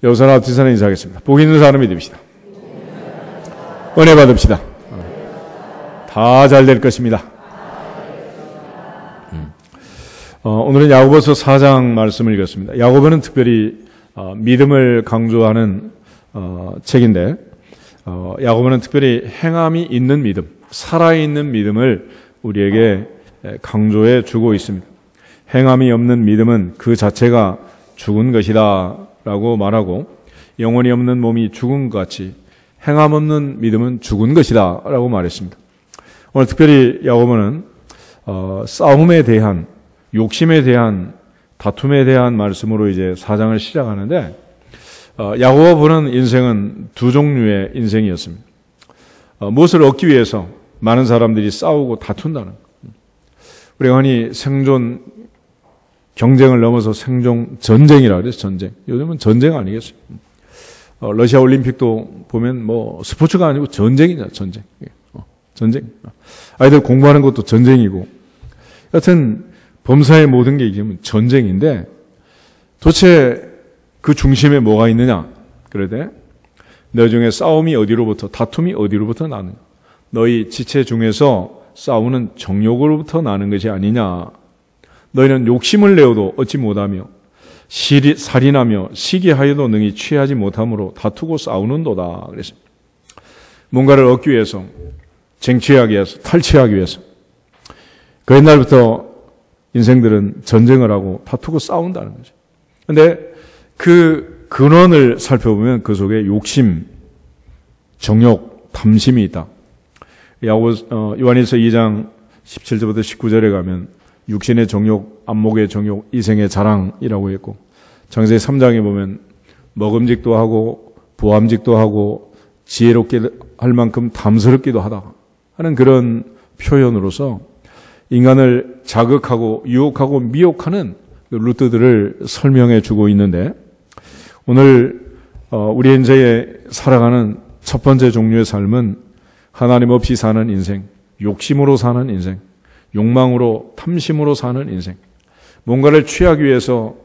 여호사나 뒤산에 인사하겠습니다. 복 있는 사람이 됩시다. 은혜 받읍시다. 다 잘 될 것입니다. 오늘은 야고보서 4장 말씀을 읽었습니다. 야고보는 특별히 믿음을 강조하는 책인데, 야고보는 특별히 행함이 있는 믿음, 살아있는 믿음을 우리에게 강조해 주고 있습니다. 행함이 없는 믿음은 그 자체가 죽은 것이다 라고 말하고, 영혼이 없는 몸이 죽은 것 같이 행함 없는 믿음은 죽은 것이다 라고 말했습니다. 오늘 특별히 야고보는 싸움에 대한, 욕심에 대한, 다툼에 대한 말씀으로 이제 4장을 시작하는데, 야고보가 보는 인생은 두 종류의 인생이었습니다. 무엇을 얻기 위해서 많은 사람들이 싸우고 다툰다는 것. 우리가 흔히 생존 경쟁을 넘어서 생존 전쟁이라 그래서 전쟁. 요즘은 전쟁 아니겠어요? 러시아 올림픽도 보면 뭐 스포츠가 아니고 전쟁이잖아, 전쟁. 전쟁. 아이들 공부하는 것도 전쟁이고. 여튼 범사의 모든 게 이게 전쟁인데, 도대체 그 중심에 뭐가 있느냐? 그러되 너 중에 싸움이 어디로부터, 다툼이 어디로부터 나느냐? 너희 지체 중에서 싸우는 정욕으로부터 나는 것이 아니냐? 너희는 욕심을 내어도 얻지 못하며 살인하며 시기하여도 능히 취하지 못함으로 다투고 싸우는도다. 그래서 뭔가를 얻기 위해서, 쟁취하기 위해서, 탈취하기 위해서 그 옛날부터 인생들은 전쟁을 하고 다투고 싸운다는 거죠. 그런데 그 근원을 살펴보면 그 속에 욕심, 정욕, 탐심이 있다. 요한일서 2장 17절부터 19절에 가면 육신의 정욕, 안목의 정욕, 이생의 자랑이라고 했고, 창세기 3장에 보면 먹음직도 하고 보암직도 하고 지혜롭게 할 만큼 담스럽기도 하다 하는 그런 표현으로서 인간을 자극하고 유혹하고 미혹하는 루트들을 설명해 주고 있는데, 오늘 우리 현재에 살아가는 첫 번째 종류의 삶은 하나님 없이 사는 인생, 욕심으로 사는 인생, 욕망으로, 탐심으로 사는 인생. 뭔가를 취하기 위해서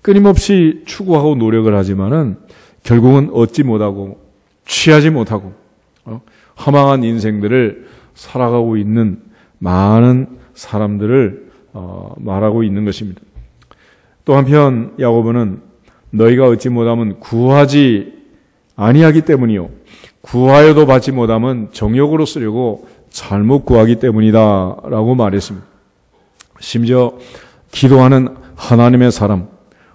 끊임없이 추구하고 노력을 하지만은 결국은 얻지 못하고 취하지 못하고 허망한 인생들을 살아가고 있는 많은 사람들을 말하고 있는 것입니다. 또 한편 야고보는 너희가 얻지 못하면 구하지 아니하기 때문이요, 구하여도 받지 못하면 정욕으로 쓰려고 잘못 구하기 때문이다 라고 말했습니다. 심지어 기도하는 하나님의 사람,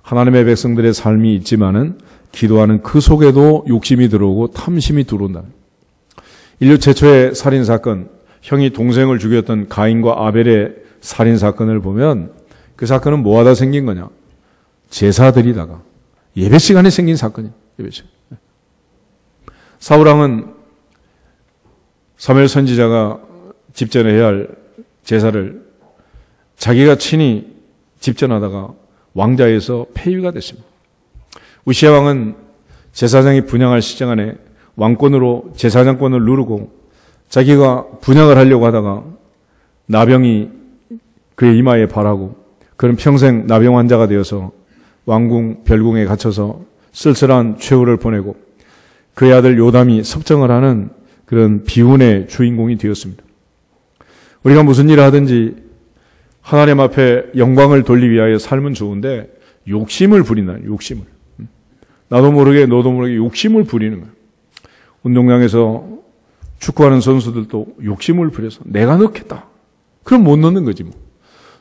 하나님의 백성들의 삶이 있지만은 기도하는 그 속에도 욕심이 들어오고 탐심이 들어온다. 인류 최초의 살인사건, 형이 동생을 죽였던 가인과 아벨의 살인사건을 보면 그 사건은 뭐하다 생긴 거냐? 제사드리다가 예배 시간에 생긴 사건이에요. 예배 시간. 사울왕은 사무엘 선지자가 집전해야 할 제사를 자기가 친히 집전하다가 왕좌에서 폐위가 됐습니다. 우시야 왕은 제사장이 분향할 시장 안에 왕권으로 제사장권을 누르고 자기가 분향을 하려고 하다가 나병이 그의 이마에 발하고 그는 평생 나병 환자가 되어서 왕궁 별궁에 갇혀서 쓸쓸한 최후를 보내고 그의 아들 요담이 섭정을 하는 그런 비운의 주인공이 되었습니다. 우리가 무슨 일을 하든지 하나님 앞에 영광을 돌리기 위하여 삶은 좋은데 욕심을 부린다. 욕심을. 나도 모르게 너도 모르게 욕심을 부리는 거야. 운동장에서 축구하는 선수들도 욕심을 부려서 내가 넣겠다. 그럼 못 넣는 거지 뭐.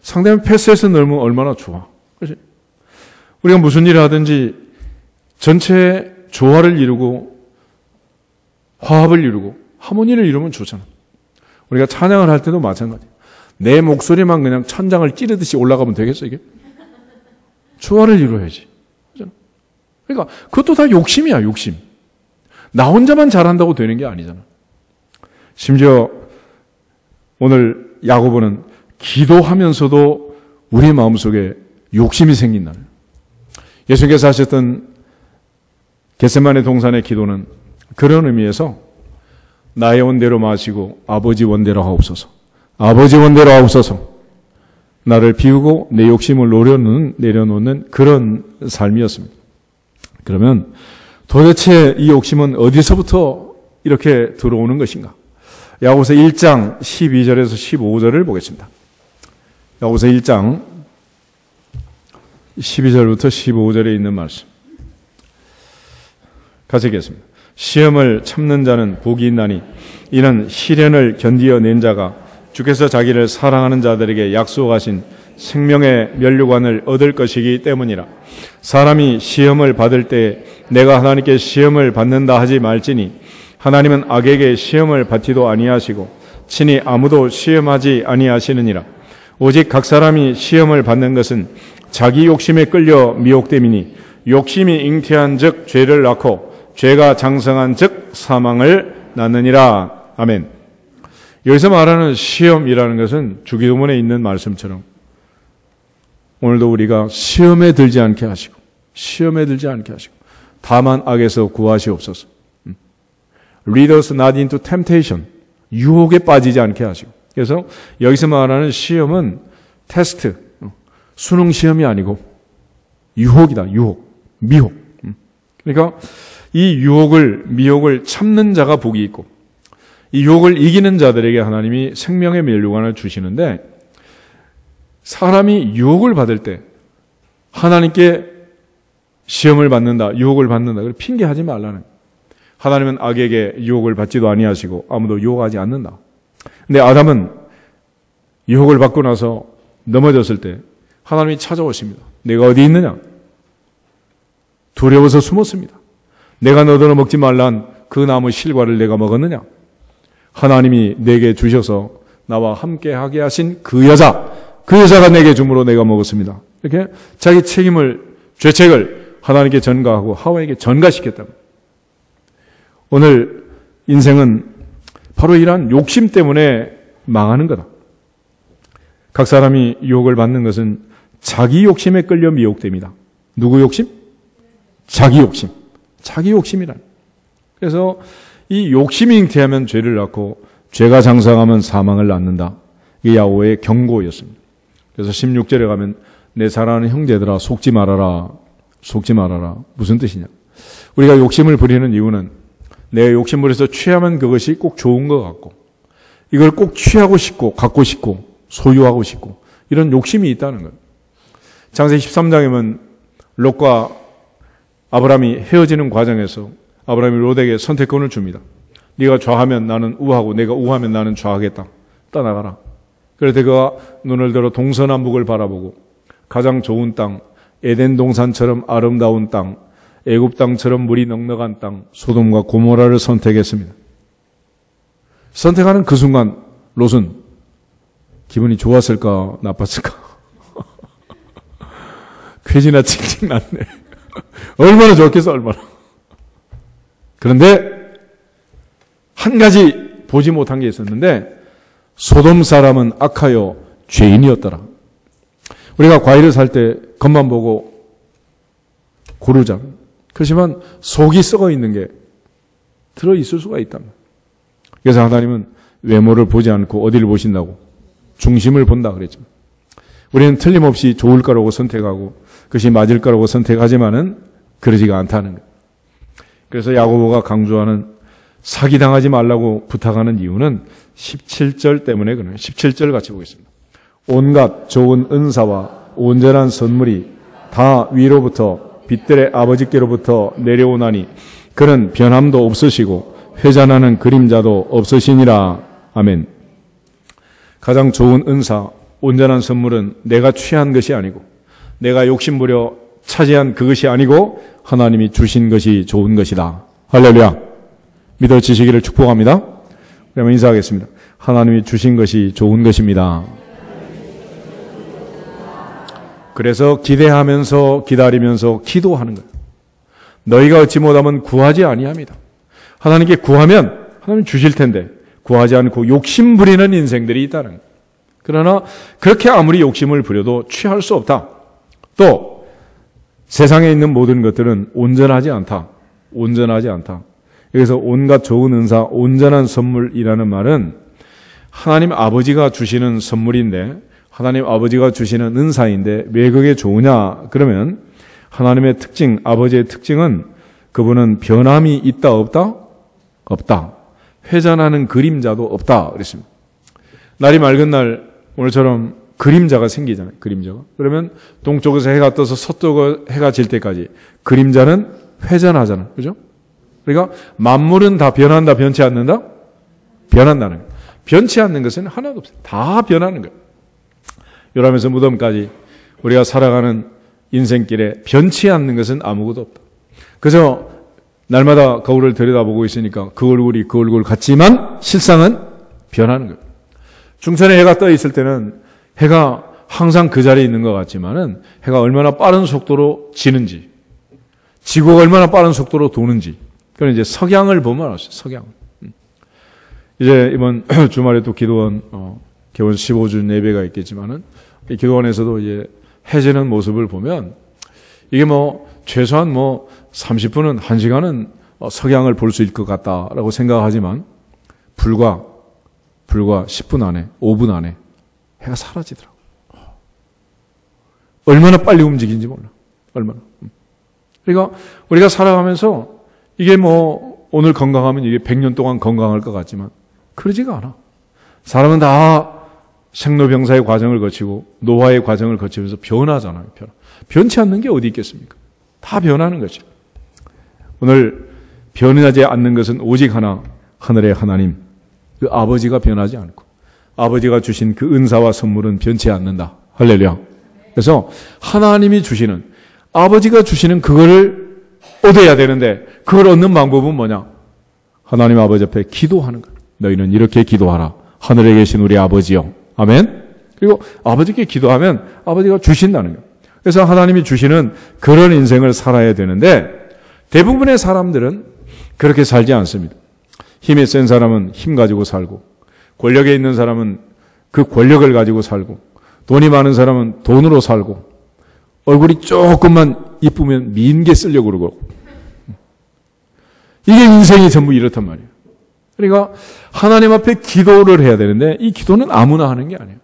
상대방 패스해서 넣으면 얼마나 좋아. 그렇지? 우리가 무슨 일을 하든지 전체 조화를 이루고 화합을 이루고 하모니를 이루면 좋잖아. 우리가 찬양을 할 때도 마찬가지야. 내 목소리만 그냥 천장을 찌르듯이 올라가면 되겠어 이게? 조화를 이루어야지. 그러니까 그것도 다 욕심이야, 욕심. 나 혼자만 잘한다고 되는 게 아니잖아. 심지어 오늘 야고보는 기도하면서도 우리 마음속에 욕심이 생긴다는. 예수님께서 하셨던 겟세마네 동산의 기도는 그런 의미에서 나의 원대로 마시고 아버지 원대로 하옵소서. 아버지 원대로 하옵소서. 나를 비우고 내 욕심을 내려놓는 그런 삶이었습니다. 그러면 도대체 이 욕심은 어디서부터 이렇게 들어오는 것인가? 야고보서 1장 12절에서 15절을 보겠습니다. 야고보서 1장 12절부터 15절에 있는 말씀. 같이 읽겠습니다. 시험을 참는 자는 복이 있나니 이는 시련을 견디어낸 자가 주께서 자기를 사랑하는 자들에게 약속하신 생명의 면류관을 얻을 것이기 때문이라. 사람이 시험을 받을 때 내가 하나님께 시험을 받는다 하지 말지니 하나님은 악에게 시험을 받지도 아니하시고 친히 아무도 시험하지 아니하시느니라. 오직 각 사람이 시험을 받는 것은 자기 욕심에 끌려 미혹됨이니 욕심이 잉태한 즉 죄를 낳고 죄가 장성한 즉 사망을 낳느니라. 아멘. 여기서 말하는 시험이라는 것은 주기도문에 있는 말씀처럼 오늘도 우리가 시험에 들지 않게 하시고 다만 악에서 구하시옵소서. Lead us not into temptation. 유혹에 빠지지 않게 하시고. 그래서 여기서 말하는 시험은 테스트, 수능 시험이 아니고 유혹이다. 유혹, 미혹. 그러니까 이 미혹을 참는 자가 복이 있고 이 유혹을 이기는 자들에게 하나님이 생명의 면류관을 주시는데 사람이 유혹을 받을 때 하나님께 시험을 받는다, 유혹을 받는다. 그걸 핑계하지 말라는. 하나님은 악에게 유혹을 받지도 아니하시고 아무도 유혹하지 않는다. 근데 아담은 유혹을 받고 나서 넘어졌을 때 하나님이 찾아오십니다. 내가 어디 있느냐? 두려워서 숨었습니다. 내가 너더러 먹지 말란 그 나무 실과를 내가 먹었느냐? 하나님이 내게 주셔서 나와 함께하게 하신 그 여자가 내게 줌으로 내가 먹었습니다. 이렇게 자기 죄책을 하나님께 전가하고 하와에게 전가시켰다. 오늘 인생은 바로 이러한 욕심 때문에 망하는 거다. 각 사람이 유혹을 받는 것은 자기 욕심에 끌려 미혹됩니다. 누구 욕심? 자기 욕심. 자기 욕심이란. 그래서 이 욕심이 잉태하면 죄를 낳고 죄가 장성하면 사망을 낳는다. 이게 야고보의 경고였습니다. 그래서 16절에 가면 내 사랑하는 형제들아 속지 말아라. 속지 말아라. 무슨 뜻이냐? 우리가 욕심을 부리는 이유는 내가 욕심 부려서 취하면 그것이 꼭 좋은 것 같고 이걸 꼭 취하고 싶고 갖고 싶고 소유하고 싶고 이런 욕심이 있다는 거예요. 창세기 13장에는 롯과 아브라함이 헤어지는 과정에서 아브라함이 롯에게 선택권을 줍니다. 네가 좌하면 나는 우하고 내가 우하면 나는 좌하겠다. 떠나가라. 그래서 그가 눈을 들어 동서남북을 바라보고 가장 좋은 땅, 에덴 동산처럼 아름다운 땅, 애굽 땅처럼 물이 넉넉한 땅, 소돔과 고모라를 선택했습니다. 선택하는 그 순간 롯은 기분이 좋았을까 나빴을까? 괴지나 칭칭 났네. 얼마나 좋겠어, 얼마나. 그런데 한 가지 보지 못한 게 있었는데 소돔 사람은 악하여 죄인이었더라. 우리가 과일을 살 때 겉만 보고 고르자. 그렇지만 속이 썩어 있는 게 들어있을 수가 있다. 그래서 하나님은 외모를 보지 않고 어디를 보신다고? 중심을 본다 그랬죠. 우리는 틀림없이 좋을 거라고 선택하고 그것이 맞을 거라고 선택하지만은 그러지가 않다는 거예요. 그래서 야고보가 강조하는 사기당하지 말라고 부탁하는 이유는 17절 때문에 그래요. 17절 같이 보겠습니다. 온갖 좋은 은사와 온전한 선물이 다 위로부터 빛들의 아버지께로부터 내려오나니 그는 변함도 없으시고 회잔하는 그림자도 없으시니라. 아멘. 가장 좋은 은사, 온전한 선물은 내가 취한 것이 아니고 내가 욕심부려 차지한 그것이 아니고 하나님이 주신 것이 좋은 것이다. 할렐루야. 믿어지시기를 축복합니다. 그러면 인사하겠습니다. 하나님이 주신 것이 좋은 것입니다. 그래서 기대하면서 기다리면서 기도하는 거예요. 너희가 얻지 못하면 구하지 아니합니다. 하나님께 구하면 하나님 주실 텐데 구하지 않고 욕심 부리는 인생들이 있다는 거예요. 그러나 그렇게 아무리 욕심을 부려도 취할 수 없다. 또 세상에 있는 모든 것들은 온전하지 않다. 온전하지 않다. 여기서 온갖 좋은 은사, 온전한 선물이라는 말은 하나님 아버지가 주시는 선물인데 하나님 아버지가 주시는 은사인데 왜 그게 좋으냐? 그러면 하나님의 특징, 아버지의 특징은 그분은 변함이 있다 없다? 없다. 회전하는 그림자도 없다 그랬습니다. 날이 맑은 날 오늘처럼 그림자가 생기잖아요. 그림자가. 그러면 동쪽에서 해가 떠서 서쪽에 해가 질 때까지 그림자는 회전하잖아요. 그죠? 그러니까 만물은 다 변한다, 변치 않는다? 변한다는 거예요. 변치 않는 것은 하나도 없어요. 다 변하는 거예요. 요람에서 무덤까지 우리가 살아가는 인생길에 변치 않는 것은 아무것도 없다. 그래서 날마다 거울을 들여다보고 있으니까 그 얼굴이 그 얼굴 같지만 실상은 변하는 거예요. 중천에 해가 떠 있을 때는 해가 항상 그 자리에 있는 것 같지만은 해가 얼마나 빠른 속도로 지는지, 지구가 얼마나 빠른 속도로 도는지, 그건 이제 석양을 보면 알았어요. 석양. 이제 이번 주말에 또 기도원 개원 15주 예배가 있겠지만은 이 기도원에서도 이제 해지는 모습을 보면 이게 뭐 최소한 뭐 30분은 1시간은 석양을 볼 수 있을 것 같다라고 생각하지만 불과 10분 안에 5분 안에 해가 사라지더라고. 얼마나 빨리 움직이는지 몰라. 얼마나. 그러니까 우리가 살아가면서 이게 뭐 오늘 건강하면 이게 100년 동안 건강할 것 같지만 그러지가 않아. 사람은 다 생로병사의 과정을 거치고 노화의 과정을 거치면서 변하잖아요. 변치 않는 게 어디 있겠습니까? 다 변하는 거죠. 오늘 변하지 않는 것은 오직 하나, 하늘의 하나님, 그 아버지가 변하지 않고 아버지가 주신 그 은사와 선물은 변치 않는다. 할렐루야. 그래서 하나님이 주시는, 아버지가 주시는 그거를 얻어야 되는데 그걸 얻는 방법은 뭐냐? 하나님 아버지 앞에 기도하는 거예요. 너희는 이렇게 기도하라. 하늘에 계신 우리 아버지요. 아멘. 그리고 아버지께 기도하면 아버지가 주신다는 거예요. 그래서 하나님이 주시는 그런 인생을 살아야 되는데 대부분의 사람들은 그렇게 살지 않습니다. 힘이 센 사람은 힘 가지고 살고, 권력에 있는 사람은 그 권력을 가지고 살고, 돈이 많은 사람은 돈으로 살고, 얼굴이 조금만 이쁘면 미인계 쓰려고 그러고, 이게 인생이 전부 이렇단 말이에요. 그러니까 하나님 앞에 기도를 해야 되는데 이 기도는 아무나 하는 게 아니에요.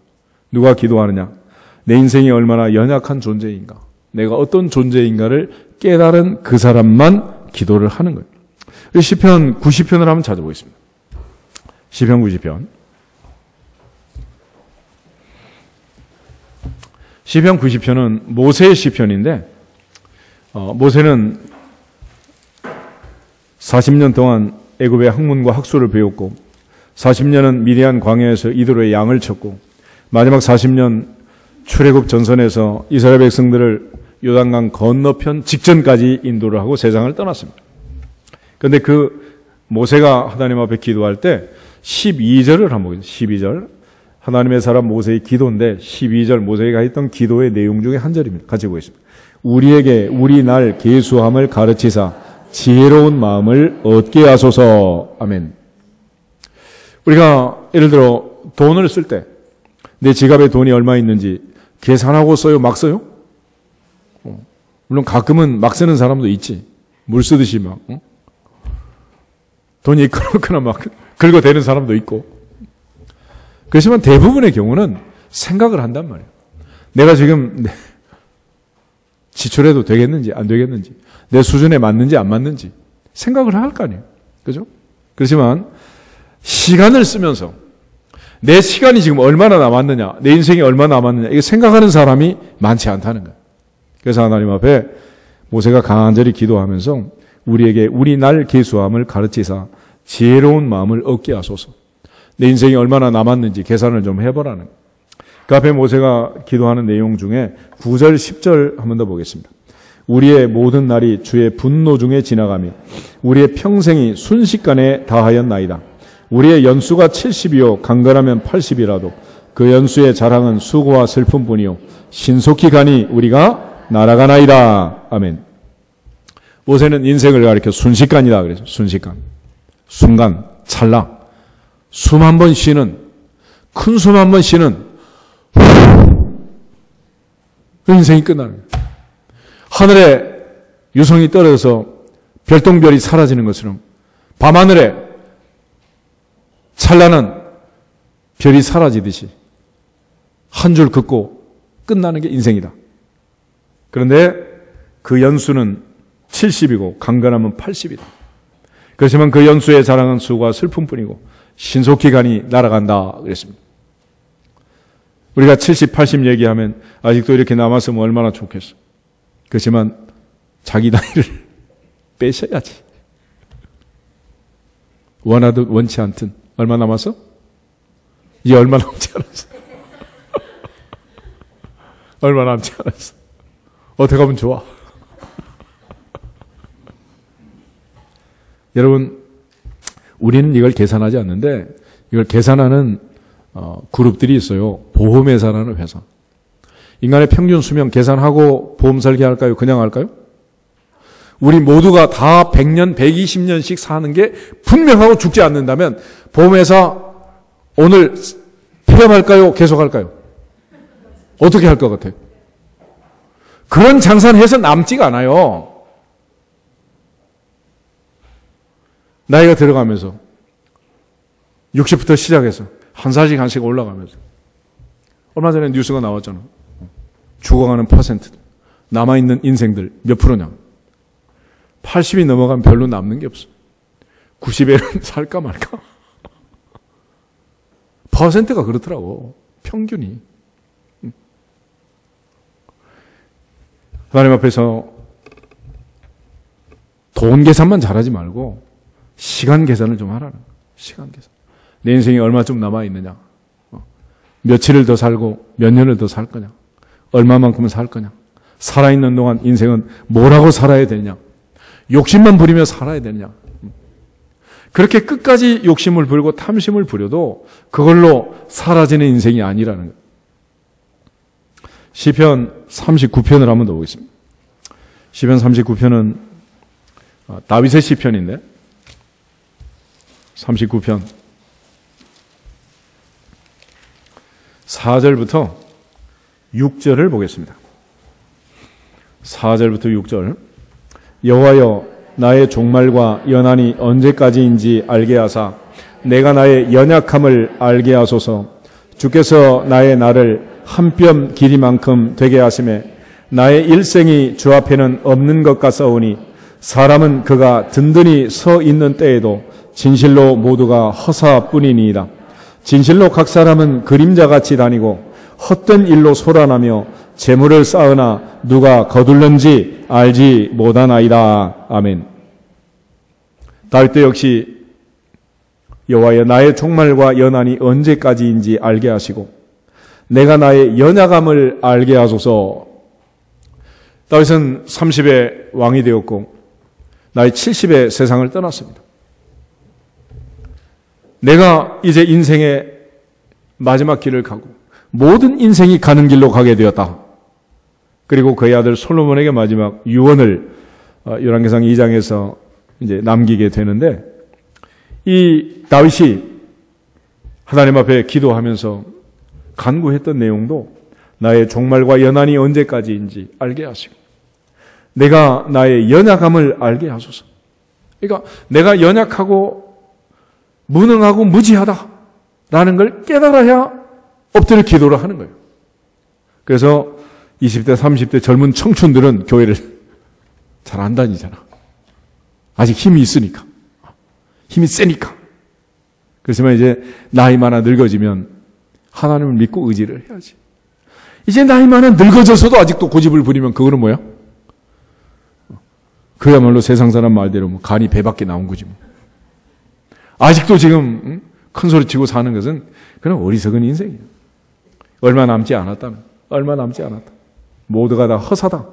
누가 기도하느냐? 내 인생이 얼마나 연약한 존재인가, 내가 어떤 존재인가를 깨달은 그 사람만 기도를 하는 거예요. 시편 90편을 한번 찾아보겠습니다. 시편 90편. 시편 90편은 모세의 시편인데 모세는 40년 동안 애굽의 학문과 학술을 배웠고 40년은 미디안 광야에서 이드로의 양을 쳤고 마지막 40년 출애굽 전선에서 이스라엘 백성들을 요단강 건너편 직전까지 인도를 하고 세상을 떠났습니다. 그런데 그 모세가 하나님 앞에 기도할 때 12절을 한번 보겠습니다. 12절. 하나님의 사람 모세의 기도인데 12절 모세가 했던 기도의 내용 중에 한 절입니다. 같이 보겠습니다. 우리에게 우리 날 계수함을 가르치사 지혜로운 마음을 얻게 하소서. 아멘. 우리가 예를 들어 돈을 쓸 때 내 지갑에 돈이 얼마 있는지 계산하고 써요? 막 써요? 물론 가끔은 막 쓰는 사람도 있지. 물 쓰듯이 막 돈이 있거나 막 긁어대는 사람도 있고. 그렇지만 대부분의 경우는 생각을 한단 말이에요. 내가 지금 지출해도 되겠는지 안 되겠는지, 내 수준에 맞는지 안 맞는지 생각을 할 거 아니에요. 그죠? 그렇지만 시간을 쓰면서 내 시간이 지금 얼마나 남았느냐, 내 인생이 얼마나 남았느냐, 이거 생각하는 사람이 많지 않다는 거예요. 그래서 하나님 앞에 모세가 간절히 기도하면서 우리에게 우리 날 계수함을 가르치사 지혜로운 마음을 얻게 하소서. 내 인생이 얼마나 남았는지 계산을 좀 해보라는 거예요. 그 앞에 모세가 기도하는 내용 중에 9절, 10절 한 번 더 보겠습니다. 우리의 모든 날이 주의 분노 중에 지나가며 우리의 평생이 순식간에 다하였나이다. 우리의 연수가 70이요 강건하면 80이라도 그 연수의 자랑은 수고와 슬픔뿐이요 신속히 가니 우리가 날아가나이다. 아멘. 모세는 인생을 가리켜 순식간이다 그래서 순식간, 순간, 찰나, 숨 한 번 쉬는, 큰 숨 한 번 쉬는 그 인생이 끝나는 거예요. 하늘에 유성이 떨어져서 별똥별이 사라지는 것처럼 밤하늘에 찬란한 별이 사라지듯이 한 줄 긋고 끝나는 게 인생이다. 그런데 그 연수는 70이고 강건하면 80이다. 그렇지만 그 연수의 자랑은 수고와 슬픔뿐이고 신속히 가니 날아간다 그랬습니다. 우리가 70, 80 얘기하면 아직도 이렇게 남았으면 얼마나 좋겠어. 그렇지만 자기 나이를 빼셔야지. 원하든 원치 않든 얼마 남았어? 이제 얼마 남지 않았어. 얼마 남지 않았어. 어떻게 하면 좋아? 여러분, 우리는 이걸 계산하지 않는데 이걸 계산하는 그룹들이 있어요. 보험회사라는 회사. 인간의 평균 수명 계산하고 보험 설계할까요? 그냥 할까요? 우리 모두가 다 100년, 120년씩 사는 게 분명하고 죽지 않는다면 보험회사 오늘 폐업할까요? 계속할까요? 어떻게 할 것 같아요? 그런 장사는 해서 남지가 않아요. 나이가 들어가면서 60부터 시작해서 한 살씩 한 살씩 올라가면서 얼마 전에 뉴스가 나왔잖아. 죽어가는 퍼센트, 남아있는 인생들 몇 프로냐. 80이 넘어가면 별로 남는 게 없어. 90에는 살까 말까. 퍼센트가 그렇더라고. 평균이. 하나님 앞에서 돈 계산만 잘하지 말고 시간 계산을 좀 하라는 거야. 시간 계산. 내 인생이 얼마쯤 남아있느냐. 며칠을 더 살고 몇 년을 더 살 거냐. 얼마만큼은 살 거냐. 살아있는 동안 인생은 뭐라고 살아야 되느냐. 욕심만 부리며 살아야 되느냐. 그렇게 끝까지 욕심을 부리고 탐심을 부려도 그걸로 사라지는 인생이 아니라는 거예요. 시편 39편을 한번 더 보겠습니다. 시편 39편은 다윗의 시편인데 39편 4절부터 6절을 보겠습니다. 4절부터 6절. 여호와여 나의 종말과 연한이 언제까지인지 알게 하사 내가 나의 연약함을 알게 하소서. 주께서 나의 날을 한 뼘 길이만큼 되게 하시매 나의 일생이 주 앞에는 없는 것 같사오니 사람은 그가 든든히 서 있는 때에도 진실로 모두가 허사뿐이니이다. 진실로 각 사람은 그림자같이 다니고 헛된 일로 소란하며 재물을 쌓으나 누가 거둘는지 알지 못하나이다. 아멘. 다윗도 역시 여호와여 나의 종말과 연한이 언제까지인지 알게 하시고 내가 나의 연약함을 알게 하소서. 다윗은 30에 왕이 되었고 나이 70에 세상을 떠났습니다. 내가 이제 인생의 마지막 길을 가고 모든 인생이 가는 길로 가게 되었다. 그리고 그의 아들 솔로몬에게 마지막 유언을 열왕기상 2장에서 이제 남기게 되는데 이 다윗이 하나님 앞에 기도하면서 간구했던 내용도 나의 종말과 연한이 언제까지인지 알게 하시고 내가 나의 연약함을 알게 하소서. 그러니까 내가 연약하고 무능하고 무지하다라는 걸 깨달아야 엎드려 기도를 하는 거예요. 그래서 20대, 30대 젊은 청춘들은 교회를 잘 안 다니잖아. 아직 힘이 있으니까. 힘이 세니까. 그렇지만 이제 나이 많아 늙어지면 하나님을 믿고 의지를 해야지. 이제 나이 많아 늙어져서도 아직도 고집을 부리면 그거는 뭐야? 그야말로 세상 사람 말대로 뭐 간이 배 밖에 나온 거지 뭐. 아직도 지금 큰 소리 치고 사는 것은 그냥 어리석은 인생이에요. 얼마 남지 않았다는. 얼마 남지 않았다. 모두가 다 허사다.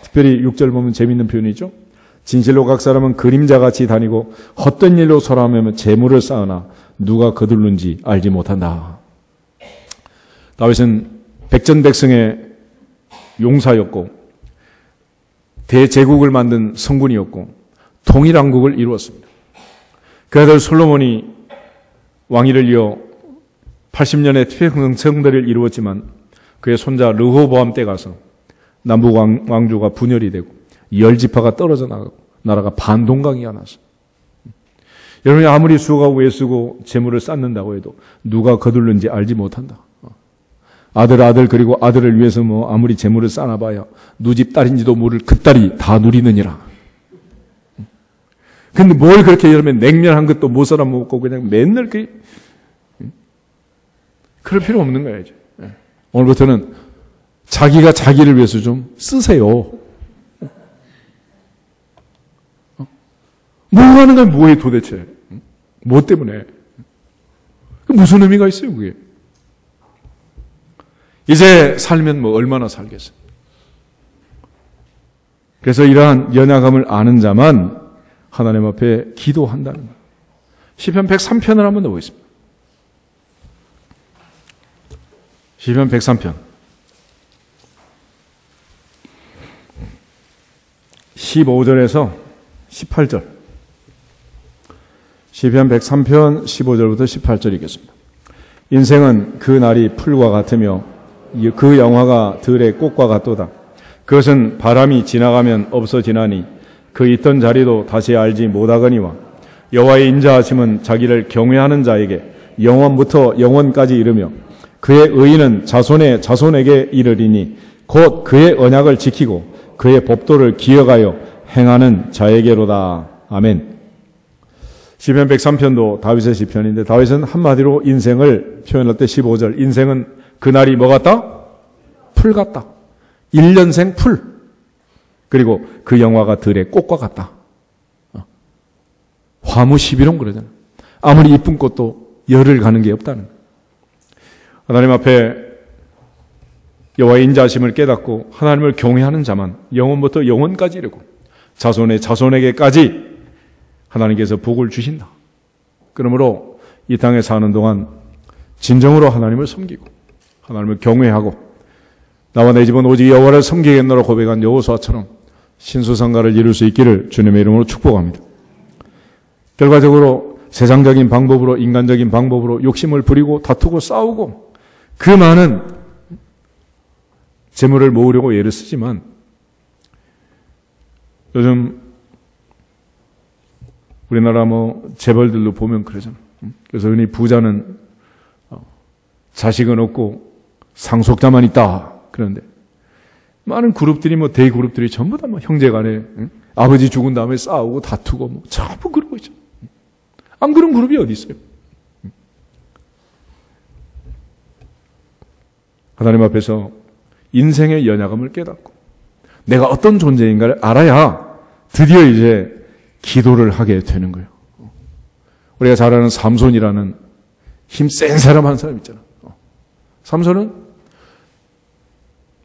특별히 6절 보면 재밌는 표현이죠. 진실로 각 사람은 그림자같이 다니고 헛된 일로 소란하며 재물을 쌓으나 누가 거둘는지 알지 못한다. 다윗은 백전백승의 용사였고 대제국을 만든 성군이었고 통일왕국을 이루었습니다. 그 아들 솔로몬이 왕위를 이어 80년의 태평성대를 이루었지만 그의 손자 르호보암 때 가서 남북 왕조가 분열이 되고 열 지파가 떨어져 나가고 나라가 반동강이가 났어. 여러분이 아무리 수고하고 애쓰고 재물을 쌓는다고 해도 누가 거둘는지 알지 못한다. 아들 그리고 아들을 위해서 뭐 아무리 재물을 쌓아봐야 누집 딸인지도 모를 그 딸이 다 누리느니라. 근데 뭘 그렇게 여름에 냉면 한 것도 못 살아 먹고 그냥 맨날 그럴 필요 없는 거예요, 이제. 오늘부터는 자기가 자기를 위해서 좀 쓰세요. 뭐 하는 건 뭐예요, 도대체? 뭐 때문에? 무슨 의미가 있어요, 그게? 이제 살면 뭐 얼마나 살겠어요? 그래서 이러한 연약함을 아는 자만 하나님 앞에 기도한다는 거예요. 시편 103편을 한번 더 보겠습니다. 시편 103편 15절에서 18절. 시편 103편 15절부터 18절이겠습니다. 인생은 그 날이 풀과 같으며 그 영화가 들의 꽃과 같도다. 그것은 바람이 지나가면 없어지나니 그 있던 자리도 다시 알지 못하거니와 여호와의 인자하심은 자기를 경외하는 자에게 영원부터 영원까지 이르며 그의 의인은 자손의 자손에게 이르리니 곧 그의 언약을 지키고 그의 법도를 기억하여 행하는 자에게로다. 아멘. 시편 103편도 다윗의 시편인데 다윗은 한마디로 인생을 표현할 때 15절 인생은 그날이 뭐 같다? 풀 같다. 1년생 풀. 그리고 그 영화가 들의 꽃과 같다. 화무 11원 그러잖아. 아무리 이쁜 꽃도 열을 가는 게 없다는 거예요. 하나님 앞에 여호와의 인자하심을 깨닫고 하나님을 경외하는 자만 영원부터 영원까지 이르고 자손의 자손에게까지 하나님께서 복을 주신다. 그러므로 이 땅에 사는 동안 진정으로 하나님을 섬기고 하나님을 경외하고 나와 내 집은 오직 여호와를 섬기겠노라 고백한 여호수아처럼 신수성가를 이룰 수 있기를 주님의 이름으로 축복합니다. 결과적으로 세상적인 방법으로 인간적인 방법으로 욕심을 부리고 다투고 싸우고 그 많은 재물을 모으려고 애를 쓰지만 요즘 우리나라 재벌들도 보면 그러잖아. 그래서 흔히 부자는 자식은 없고 상속자만 있다. 그런데 많은 그룹들이 대그룹들이 전부 다 형제간에 아버지 죽은 다음에 싸우고 다투고 전부 그러고 있죠. 안 그런 그룹이 어디 있어요? 하나님 앞에서 인생의 연약함을 깨닫고 내가 어떤 존재인가를 알아야 드디어 이제 기도를 하게 되는 거예요. 우리가 잘 아는 삼손이라는 힘센 사람 한 사람 있잖아. 삼손은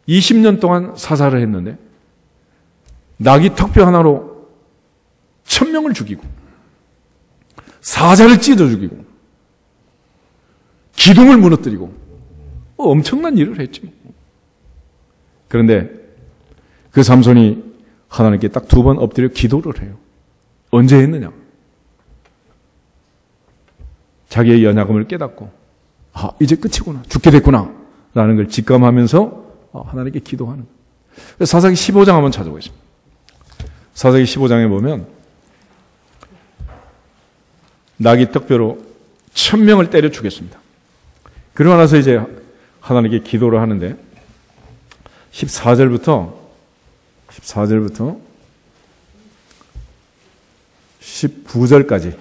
20년 동안 사살을 했는데 나귀 턱뼈 하나로 1000명을 죽이고 사자를 찢어 죽이고 기둥을 무너뜨리고 엄청난 일을 했지. 그런데 그 삼손이 하나님께 딱 2번 엎드려 기도를 해요. 언제 했느냐? 자기의 연약함을 깨닫고 이제 끝이구나. 죽게 됐구나. 라는 걸 직감하면서 하나님께 기도하는 거예요. 사사기 15장 한번 찾아보겠습니다. 사사기 15장에 보면 나귀 턱뼈로 1000명을 때려 죽였습니다. 그러고 나서 이제 하나님께 기도를 하는데 14절부터 19절까지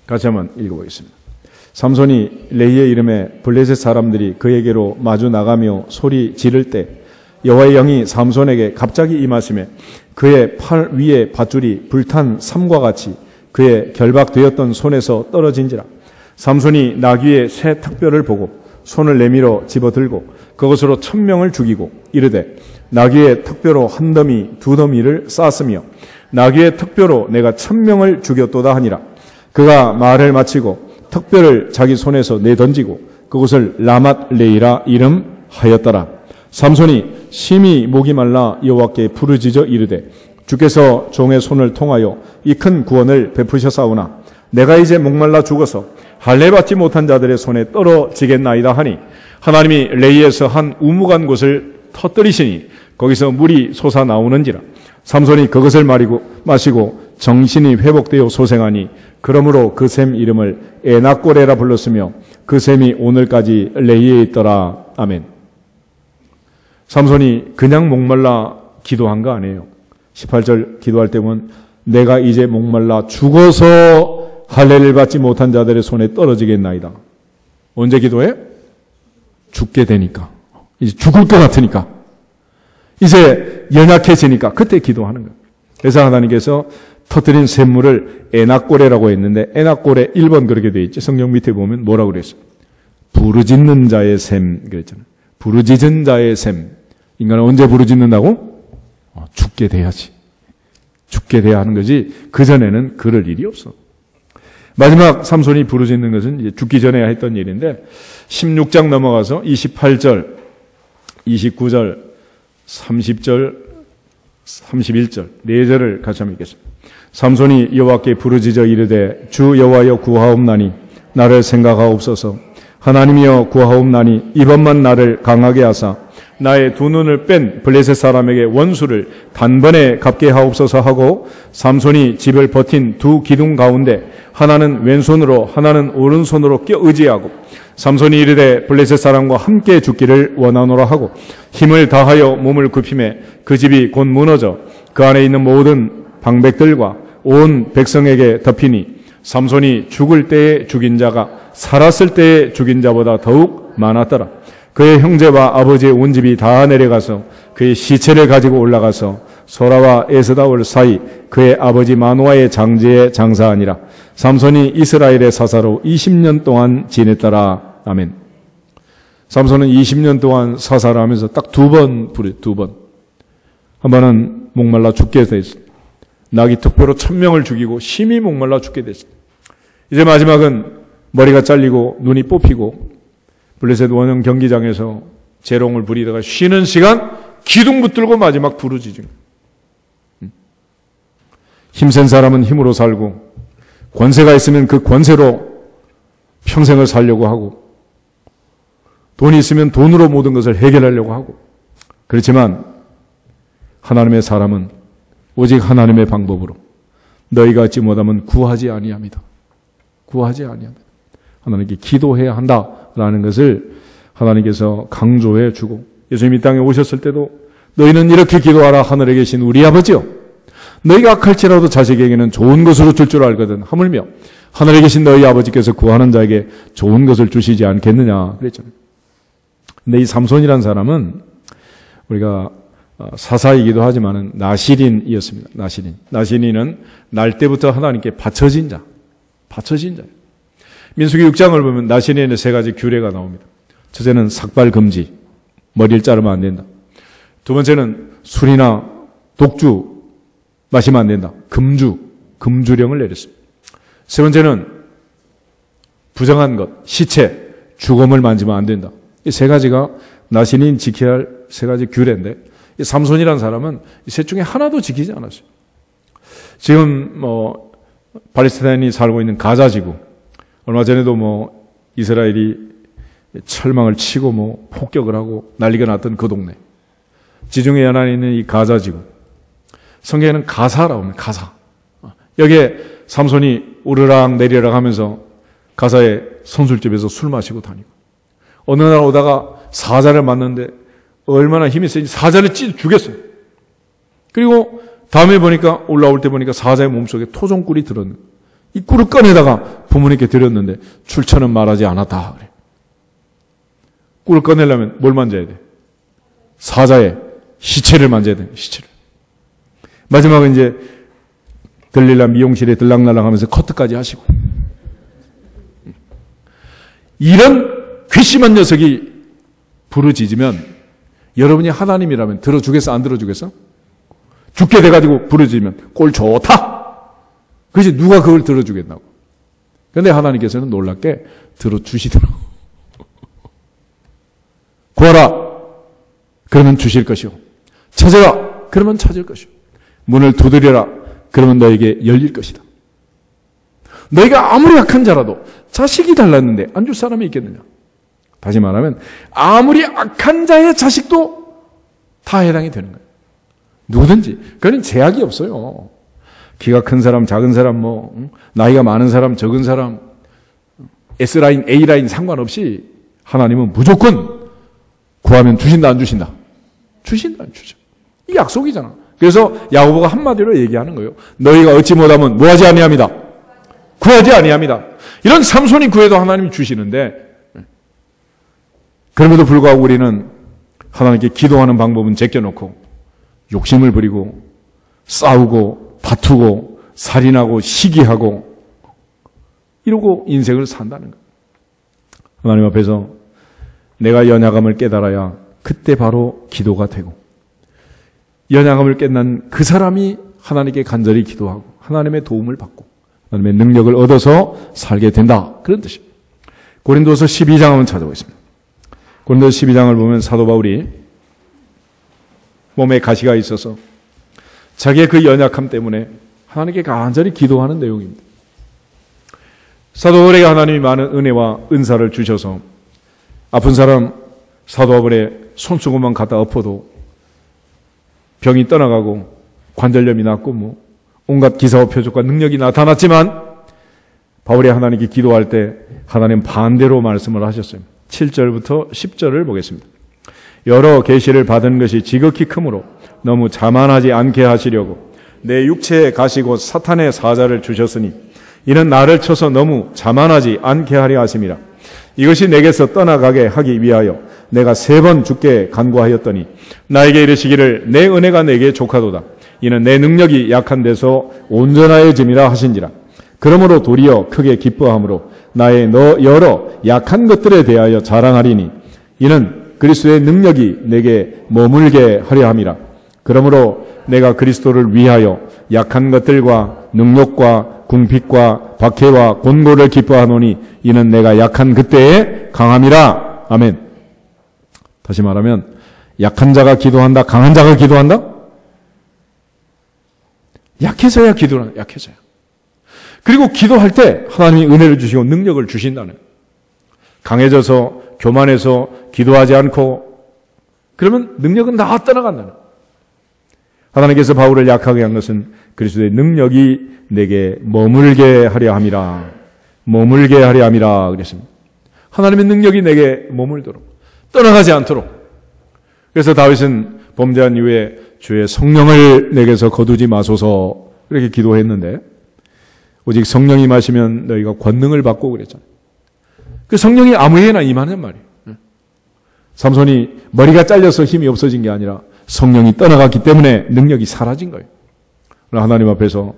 같이 한번 읽어보겠습니다. 삼손이 레이의 이름에 블레셋 사람들이 그에게로 마주 나가며 소리 지를 때 여호와의 영이 삼손에게 갑자기 임하시매 그의 팔 위에 밧줄이 불탄 삼과 같이 그의 결박되었던 손에서 떨어진지라. 삼손이 나귀의 새 턱뼈를 보고 손을 내밀어 집어들고 그것으로 1000명을 죽이고 이르되 나귀의 턱뼈로 한 더미 두 더미를 쌓았으며 나귀의 턱뼈로 내가 1000명을 죽였도다 하니라. 그가 말을 마치고 턱뼈를 자기 손에서 내던지고 그곳을 라맛 레이라 이름하였더라. 삼손이 심히 목이 말라 여호와께 부르짖어 이르되 주께서 종의 손을 통하여 이 큰 구원을 베푸셨사오나 내가 이제 목말라 죽어서 할례 받지 못한 자들의 손에 떨어지겠나이다 하니 하나님이 레이에서 한 우묵한 곳을 터뜨리시니 거기서 물이 솟아나오는지라. 삼손이 그것을 마시고 정신이 회복되어 소생하니 그러므로 그 샘 이름을 에낙고레라 불렀으며 그 샘이 오늘까지 레이에 있더라. 아멘. 삼손이 그냥 목말라 기도한 거 아니에요. 18절 기도할 때 보면 내가 이제 목말라 죽어서 할례를 받지 못한 자들의 손에 떨어지겠나이다. 언제 기도해? 죽게 되니까. 이제 죽을 것 같으니까. 이제 연약해지니까 그때 기도하는 거예요. 그래서 하나님께서 터뜨린 샘물을 에낙고레라고 했는데 에낙고레 1번 그렇게 되어 있지. 성경 밑에 보면 뭐라고 그랬어요? 부르짖는 자의 샘 그랬잖아요. 부르짖은 자의 샘. 인간은 언제 부르짖는다고? 죽게 돼야지. 죽게 돼야 하는 거지. 그전에는 그럴 일이 없어. 마지막 삼손이 부르짖는 것은 이제 죽기 전에 했던 일인데 16장 넘어가서 28절, 29절, 30절, 31절, 4절을 같이 한번 읽겠습니다. 삼손이 여호와께 부르짖어 이르되 주 여호와여 구하옵나니 나를 생각하옵소서. 하나님이여 구하옵나니 이번만 나를 강하게 하사 나의 두 눈을 뺀 블레셋 사람에게 원수를 단번에 갚게 하옵소서 하고 삼손이 집을 버틴 두 기둥 가운데 하나는 왼손으로 하나는 오른손으로 껴 의지하고 삼손이 이르되 블레셋 사람과 함께 죽기를 원하노라 하고 힘을 다하여 몸을 굽히매 그 집이 곧 무너져 그 안에 있는 모든 방백들과 온 백성에게 덮이니 삼손이 죽을 때에 죽인 자가 살았을 때에 죽인 자보다 더욱 많았더라. 그의 형제와 아버지의 온 집이 다 내려가서 그의 시체를 가지고 올라가서 소라와 에스다올 사이 그의 아버지 마노아의 장지에 장사하니라. 삼손이 이스라엘의 사사로 20년 동안 지냈더라. 아멘. 삼손은 20년 동안 사사를 하면서 딱 두 번 두 번. 한 번은 목말라 죽게 됐습니다. 나귀 특보로 1000명을 죽이고 심히 목말라 죽게 됐습니다. 이제 마지막은 머리가 잘리고 눈이 뽑히고 블레셋 원형 경기장에서 재롱을 부리다가 쉬는 시간 기둥 붙들고 마지막 부르짖음. 힘센 사람은 힘으로 살고 권세가 있으면 그 권세로 평생을 살려고 하고 돈이 있으면 돈으로 모든 것을 해결하려고 하고 그렇지만 하나님의 사람은 오직 하나님의 방법으로 너희가 얻지 못하면 구하지 아니합니다. 구하지 아니합니다. 하나님께 기도해야 한다라는 것을 하나님께서 강조해 주고 예수님 이 땅에 오셨을 때도 너희는 이렇게 기도하라. 하늘에 계신 우리 아버지요 너희가 악할지라도 자식에게는 좋은 것으로 줄 줄 알거든. 하물며 하늘에 계신 너희 아버지께서 구하는 자에게 좋은 것을 주시지 않겠느냐 그랬잖아요. 근데 이 삼손이라는 사람은 우리가 사사이기도 하지만은 나시린이었습니다. 나시린은 날 때부터 하나님께 바쳐진 자예요. 민수기 6장을 보면 나시린의 세 가지 규례가 나옵니다. 첫째는 삭발 금지, 머리를 자르면 안 된다. 두 번째는 술이나 독주 마시면 안 된다. 금주령을 내렸습니다. 세 번째는 부정한 것, 시체, 죽음을 만지면 안 된다. 이 세 가지가 나시린 지켜야 할 세 가지 규례인데 이 삼손이라는 사람은 이 셋 중에 하나도 지키지 않았어요. 지금 팔레스타인이 살고 있는 가자 지구 얼마 전에도 이스라엘이 철망을 치고 폭격을 하고 난리가 났던 그 동네 지중해 연안에 있는 이 가자 지구 성경에는 가사라고 합니다. 가사 여기에 삼손이 오르락 내리락 하면서 가사의 선술집에서 술 마시고 다니고 어느 날 오다가 사자를 만났는데 얼마나 힘이 세지 사자를 죽였어요. 그리고 다음에 보니까 올라올 때 보니까 사자의 몸속에 토종꿀이 들었는 이 꿀을 꺼내다가 부모님께 드렸는데 출처는 말하지 않았다 그래. 꿀을 꺼내려면 뭘 만져야 돼? 사자의 시체를 만져야 돼. 시체를. 마지막은 이제 들릴라 미용실에 들락날락 하면서 커트까지 하시고 이런 괘씸한 녀석이 부르짖으면 여러분이 하나님이라면 들어주겠어? 안 들어주겠어? 죽게 돼가지고 부르짖으면 꼴 좋다. 그렇지 누가 그걸 들어주겠나고. 그런데 하나님께서는 놀랍게 들어주시더라고. 구하라. 그러면 주실 것이요. 찾아라. 그러면 찾을 것이요. 문을 두드려라. 그러면 너에게 열릴 것이다. 너희가 아무리 약한 자라도 자식이 달랐는데 안 줄 사람이 있겠느냐. 다시 말하면 아무리 악한 자의 자식도 다 해당이 되는 거예요. 누구든지. 그건 제약이 없어요. 키가 큰 사람, 작은 사람, 나이가 많은 사람, 적은 사람, S라인, A라인 상관없이 하나님은 무조건 구하면 주신다, 안 주신다? 주신다, 안 주죠. 이 약속이잖아. 그래서 야고보가 한마디로 얘기하는 거예요. 너희가 얻지 못하면 뭐하지 아니합니다. 구하지 아니합니다. 이런 삼손이 구해도 하나님이 주시는데, 그럼에도 불구하고 우리는 하나님께 기도하는 방법은 제껴놓고 욕심을 부리고 싸우고 다투고 살인하고 시기하고 이러고 인생을 산다는 거예요. 하나님 앞에서 내가 연약함을 깨달아야 그때 바로 기도가 되고, 연약함을 깨닫는 그 사람이 하나님께 간절히 기도하고 하나님의 도움을 받고 하나님의 능력을 얻어서 살게 된다, 그런 뜻입니다. 고린도서 12장 한번 찾아보겠습니다. 고린도서 12장을 보면 사도 바울이 몸에 가시가 있어서 자기의 그 연약함 때문에 하나님께 간절히 기도하는 내용입니다. 사도 바울에게 하나님이 많은 은혜와 은사를 주셔서 아픈 사람 사도 바울의 손수건만 갖다 엎어도 병이 떠나가고 관절염이 낫고 온갖 기사와 표적과 능력이 나타났지만, 바울이 하나님께 기도할 때 하나님 반대로 말씀을 하셨어요. 7절부터 10절을 보겠습니다. 여러 계시를 받은 것이 지극히 크므로 너무 자만하지 않게 하시려고 내 육체에 가시고 사탄의 사자를 주셨으니 이는 나를 쳐서 너무 자만하지 않게 하려 하심이라. 이것이 내게서 떠나가게 하기 위하여 내가 3번 주께 간구하였더니 나에게 이르시기를 내 은혜가 내게 족하도다. 이는 내 능력이 약한 데서 온전하여짐이라 하신지라. 그러므로 도리어 크게 기뻐함으로 나의 여러 약한 것들에 대하여 자랑하리니 이는 그리스도의 능력이 내게 머물게 하려 함이라. 그러므로 내가 그리스도를 위하여 약한 것들과 능력과 궁핍과 박해와 곤고를 기뻐하노니 이는 내가 약한 그때에 강함이라. 아멘. 다시 말하면 약한 자가 기도한다, 강한 자가 기도한다? 약해져야 기도를 한다. 약해져야. 그리고 기도할 때 하나님이 은혜를 주시고 능력을 주신다는, 강해져서 교만해서 기도하지 않고 그러면 능력은 다 떠나간다는. 하나님께서 바울을 약하게 한 것은 그리스도의 능력이 내게 머물게 하려 함이라. 머물게 하려 함이라 그랬습니다. 하나님의 능력이 내게 머물도록, 떠나가지 않도록. 그래서 다윗은 범죄한 이후에 주의 성령을 내게서 거두지 마소서 이렇게 기도했는데, 오직 성령이 마시면 너희가 권능을 받고 그랬잖아요. 그 성령이 아무에나 임하는 말이에요. 삼손이 머리가 잘려서 힘이 없어진 게 아니라 성령이 떠나갔기 때문에 능력이 사라진 거예요. 하나님 앞에서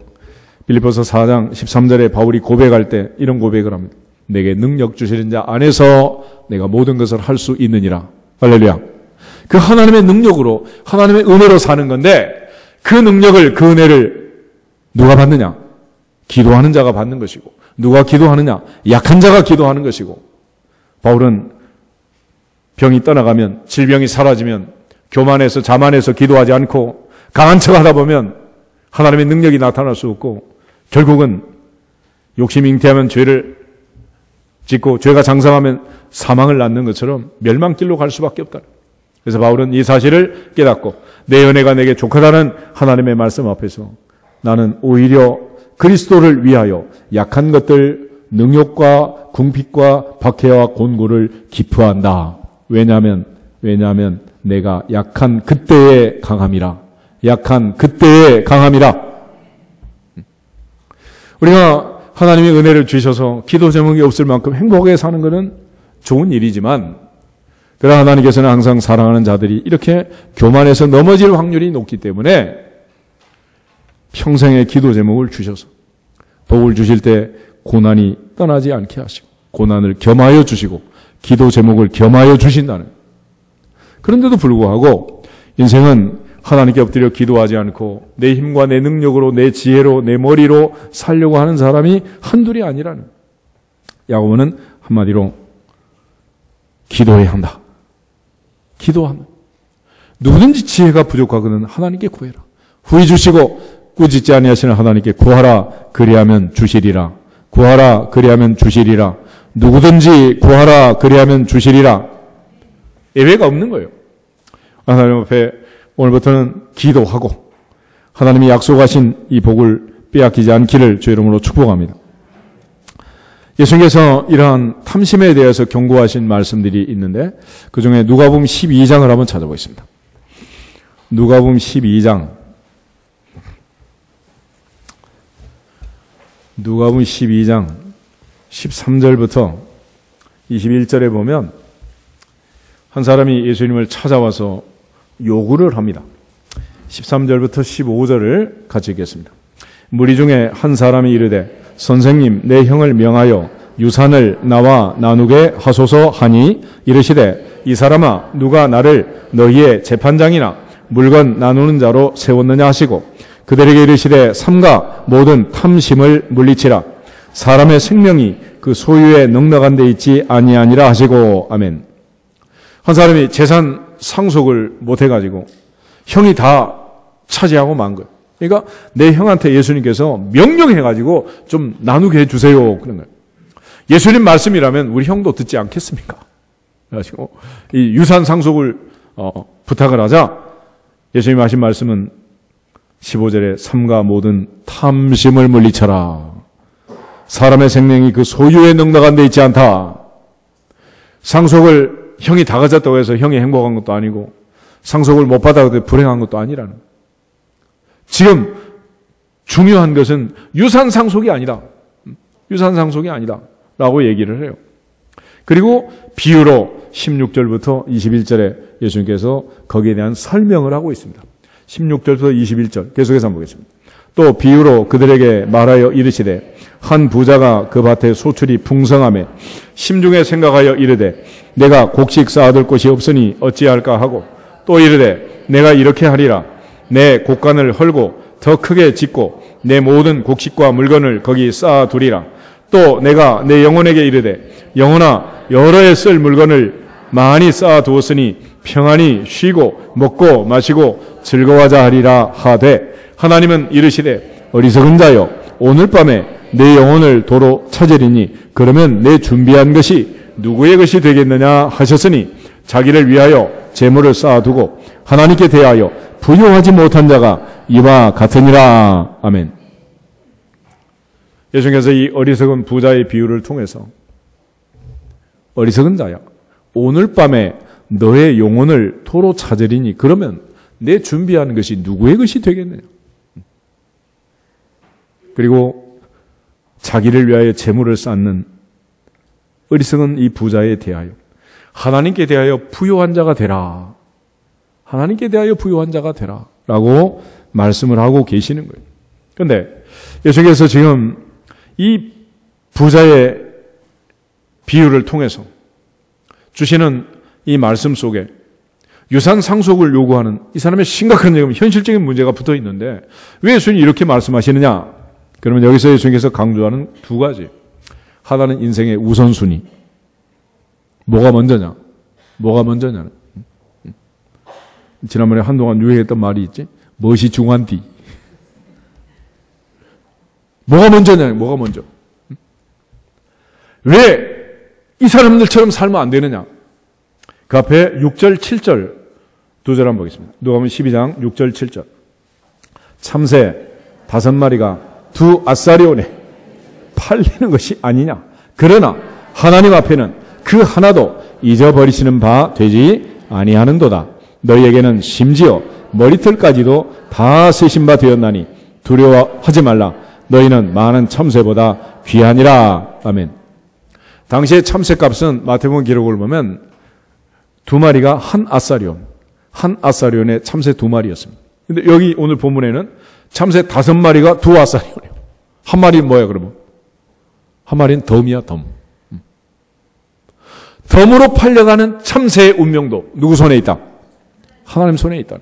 빌립보서 4장 13절에 바울이 고백할 때 이런 고백을 합니다. 내게 능력 주시는 자 안에서 내가 모든 것을 할 수 있느니라. 할렐루야. 그 하나님의 능력으로, 하나님의 은혜로 사는 건데, 그 능력을, 그 은혜를 누가 받느냐? 기도하는 자가 받는 것이고, 누가 기도하느냐? 약한 자가 기도하는 것이고, 바울은 병이 떠나가면, 질병이 사라지면, 교만해서 자만해서 기도하지 않고 강한 척 하다 보면 하나님의 능력이 나타날 수 없고, 결국은 욕심이 잉태하면 죄를 짓고 죄가 장성하면 사망을 낳는 것처럼 멸망길로 갈 수밖에 없다. 그래서 바울은 이 사실을 깨닫고 내 은혜가 내게 족하다는 하나님의 말씀 앞에서 나는 오히려 그리스도를 위하여 약한 것들, 능욕과 궁핍과 박해와 곤고를 기뻐한다. 왜냐하면 내가 약한 그때의 강함이라. 약한 그때의 강함이라. 우리가 하나님의 은혜를 주셔서 기도 제목이 없을 만큼 행복하게 사는 것은 좋은 일이지만, 그러나 하나님께서는 항상 사랑하는 자들이 이렇게 교만해서 넘어질 확률이 높기 때문에 평생의 기도 제목을 주셔서 복을 주실 때 고난이 떠나지 않게 하시고 고난을 겸하여 주시고 기도 제목을 겸하여 주신다는, 그런데도 불구하고 인생은 하나님께 엎드려 기도하지 않고 내 힘과 내 능력으로, 내 지혜로, 내 머리로 살려고 하는 사람이 한둘이 아니라는. 야고보는 한마디로 기도해야 한다. 기도한다. 누구든지 지혜가 부족하거든 하나님께 구해라. 후히 주시고 꾸짖지 아니하시는 하나님께 구하라. 그리하면 주시리라. 구하라. 그리하면 주시리라. 누구든지 구하라. 그리하면 주시리라. 예외가 없는 거예요. 하나님 앞에 오늘부터는 기도하고 하나님이 약속하신 이 복을 빼앗기지 않기를 주의 이름으로 축복합니다. 예수님께서 이러한 탐심에 대해서 경고하신 말씀들이 있는데, 그 중에 누가복음 12장을 한번 찾아보겠습니다. 누가복음 12장 누가복음 12장 13절부터 21절에 보면 한 사람이 예수님을 찾아와서 요구를 합니다. 13절부터 15절을 같이 읽겠습니다. 무리 중에 한 사람이 이르되 선생님 내 형을 명하여 유산을 나와 나누게 하소서 하니 이르시되 이 사람아 누가 나를 너희의 재판장이나 물건 나누는 자로 세웠느냐 하시고 그들에게 이르시되 삼가 모든 탐심을 물리치라. 사람의 생명이 그 소유에 넉넉한 데 있지 아니하니라 하시고. 아멘. 한 사람이 재산 상속을 못해가지고 형이 다 차지하고 만 거예요. 그러니까 내 형한테 예수님께서 명령해가지고 좀 나누게 해주세요. 그런 거예요. 예수님 말씀이라면 우리 형도 듣지 않겠습니까? 그래가지고 이 유산 상속을 부탁을 하자 예수님 하신 말씀은 15절에 삼가 모든 탐심을 물리쳐라. 사람의 생명이 그 소유에 넉넉한 데 있지 않다. 상속을 형이 다 가졌다고 해서 형이 행복한 것도 아니고 상속을 못 받아도 불행한 것도 아니라는. 지금 중요한 것은 유산 상속이 아니다. 유산 상속이 아니다. 라고 얘기를 해요. 그리고 비유로 16절부터 21절에 예수님께서 거기에 대한 설명을 하고 있습니다. 16절부터 21절 계속해서 한번 보겠습니다. 또 비유로 그들에게 말하여 이르시되 한 부자가 그 밭에 소출이 풍성하매 심중에 생각하여 이르되 내가 곡식 쌓아둘 곳이 없으니 어찌할까 하고 또 이르되 내가 이렇게 하리라. 내 곡간을 헐고 더 크게 짓고 내 모든 곡식과 물건을 거기 쌓아두리라. 또 내가 내 영혼에게 이르되 영혼아 여러 해 쓸 물건을 많이 쌓아두었으니 평안히 쉬고 먹고 마시고 즐거워하자 하리라 하되 하나님은 이르시되 어리석은 자여 오늘 밤에 내 영혼을 도로 찾으리니 그러면 내 준비한 것이 누구의 것이 되겠느냐 하셨으니 자기를 위하여 재물을 쌓아두고 하나님께 대하여 부요하지 못한 자가 이와 같으니라. 아멘. 예수님께서 이 어리석은 부자의 비유를 통해서 어리석은 자야 오늘 밤에 너의 영혼을 도로 찾으리니 그러면 내 준비하는 것이 누구의 것이 되겠느냐. 그리고 자기를 위하여 재물을 쌓는 어리석은 이 부자에 대하여 하나님께 대하여 부요한 자가 되라. 하나님께 대하여 부요한 자가 되라. 라고 말씀을 하고 계시는 거예요. 그런데 예수께서 지금 이 부자의 비유를 통해서 주시는 이 말씀 속에 유산 상속을 요구하는 이 사람의 심각한 현실적인 문제가 붙어 있는데 왜 예수님이 이렇게 말씀하시느냐? 그러면 여기서 예수님께서 강조하는 두 가지. 하나는 인생의 우선순위. 뭐가 먼저냐? 뭐가 먼저냐? 지난번에 한동안 유행했던 말이 있지? 무엇이 중요한디? 뭐가 먼저냐? 뭐가 먼저? 왜 이 사람들처럼 살면 안 되느냐? 그 앞에 6절, 7절 두 절 한번 보겠습니다. 누가복음 12장 6절, 7절. 참새 5마리가 2아사리온에 팔리는 것이 아니냐? 그러나 하나님 앞에는 그 하나도 잊어버리시는 바 되지 아니하는도다. 너희에게는 심지어 머리털까지도 다 세신 바 되었나니 두려워하지 말라. 너희는 많은 참새보다 귀하니라. 아멘. 당시의 참새값은 마태복음 기록을 보면 2마리가 한 아사리온, 한 아사리온에 참새 2마리였습니다. 근데 여기 오늘 본문에는 참새 5마리가 2아사리온이에요. 한 마리는 뭐야 그러면? 한 마리는 덤이야 덤. 덤으로 팔려가는 참새의 운명도 누구 손에 있다? 하나님 손에 있다.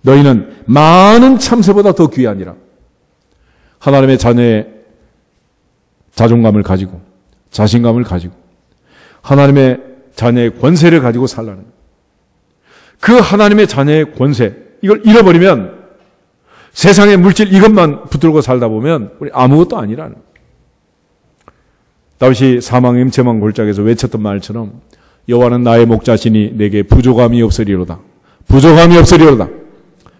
너희는 많은 참새보다 더 귀하니라. 하나님의 자녀의 자존감을 가지고 자신감을 가지고 하나님의 자녀의 권세를 가지고 살라는 그 하나님의 자녀의 권세 이걸 잃어버리면 세상의 물질 이것만 붙들고 살다 보면 우리 아무것도 아니라는 다윗이 사망의 임체만 골짜기에서 외쳤던 말처럼 여호와는 나의 목자시니 내게 부족함이 없으리로다. 부족함이 없으리로다.